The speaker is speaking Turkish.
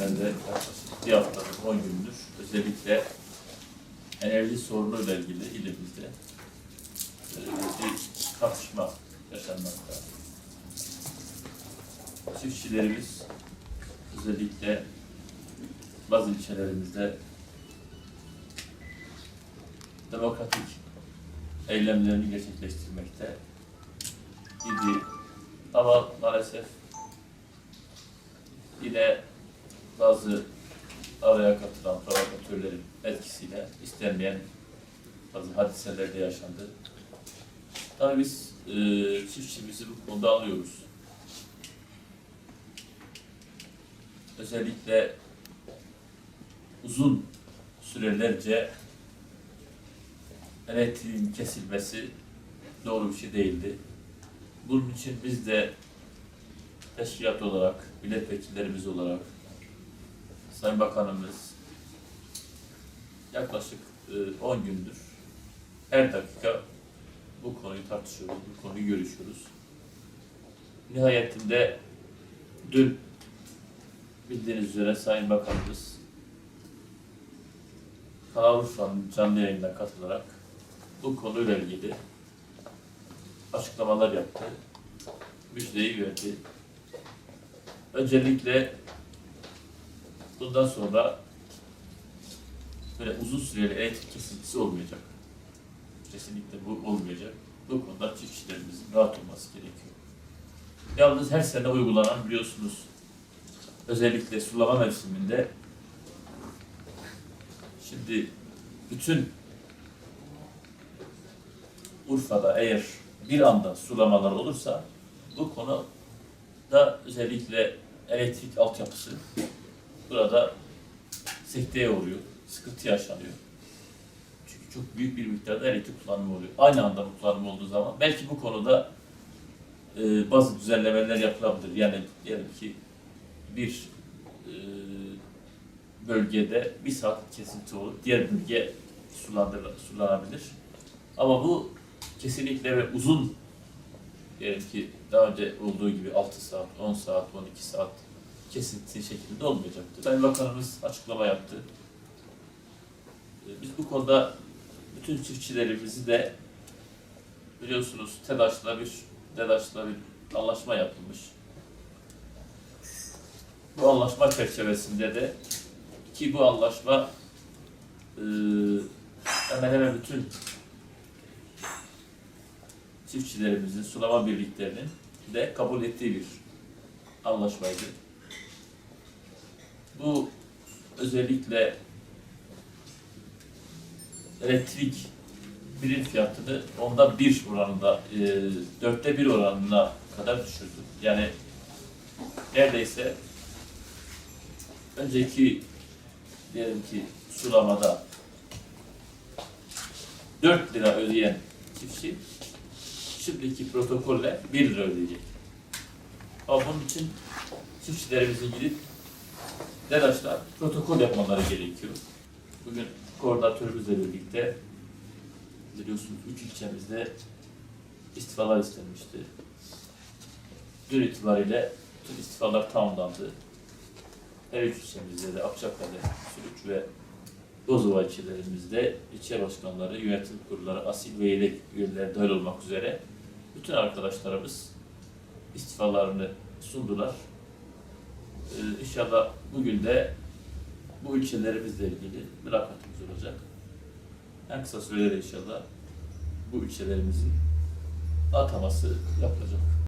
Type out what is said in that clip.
de yaklaşık bir haftadır, 10 gündür özellikle enerji sorunuyla ilgili ilimizde bir tartışma yaşanmakta. Çiftçilerimiz özellikle bazı ilçelerimizde demokratik eylemlerini gerçekleştirmekte idi. Ama maalesef yine bazı araya katılan provokatörlerin etkisiyle istenmeyen bazı hadiseler de yaşandı. Tabii biz çiftçimizi bu konuda alıyoruz. Özellikle uzun sürelerce elektriğin kesilmesi doğru bir şey değildi. Bunun için biz de teşkilat olarak, milletvekillerimiz olarak, Sayın Bakanımız yaklaşık 10 gündür her dakika bu konuyu tartışıyoruz, bu konuyu görüşüyoruz. Nihayetinde dün bildiğiniz üzere Sayın Bakanımız Kanal Urfa'nın canlı yayınına katılarak bu konuyla ilgili açıklamalar yaptı, müjdeyi verdi. Öncelikle bundan sonra böyle uzun süreli elektrik kesintisi olmayacak. Kesinlikle bu olmayacak. Bu konuda çiftçilerimizin rahat olması gerekiyor. Yalnız her sene uygulanan biliyorsunuz özellikle sulama mevsiminde şimdi bütün Urfa'da eğer bir anda sulamalar olursa bu konuda özellikle elektrik altyapısı burada sekteye uğruyor, sıkıntı yaşanıyor. Çünkü çok büyük bir miktarda elektrik kullanımı oluyor. Aynı anda bu kullanım olduğu zaman belki bu konuda bazı düzenlemeler yapılabilir. Yani diyelim ki bir bölgede bir saat kesinti olur, diğer bölge sulanabilir. Ama bu kesinlikle ve uzun, diyelim ki daha önce olduğu gibi 6 saat, 10 saat, 12 saat kesinti şeklinde olmayacaktır. Sayın Bakanımız açıklama yaptı. Biz bu konuda bütün çiftçilerimizi de biliyorsunuz TEDAŞ'la bir anlaşma yapılmış. Bu anlaşma çerçevesinde de ki bu anlaşma hemen hemen bütün çiftçilerimizin, sulama birliklerinin de kabul ettiği bir anlaşmaydı. Bu özellikle elektrik birim fiyatını onda bir oranında, 4'te 1 oranına kadar düşürdü. Yani neredeyse önceki diyelim ki sulamada 4 lira ödeyen çiftçi şimdiki protokolle 1 lira ödeyecek. Ama bunun için çiftçilerimizin gidip TEDAŞ'la protokol yapmaları gerekiyor. Bugün koordinatörümüzle birlikte biliyorsunuz 3 ilçemizde istifalar istenmişti. Dün itibariyle tüm istifalar tamamlandı. Her 3 ilçemizde de Akçakale, Sürüç ve Bozova ilçelerimizde ilçe başkanları, yönetim kurulları, asil ve yedek üyeler dahil olmak üzere bütün arkadaşlarımız istifalarını sundular. İnşallah bugün de bu ilçelerimizle ilgili mülakatımız olacak. En kısa sürede inşallah bu ilçelerimizin ataması yapılacak.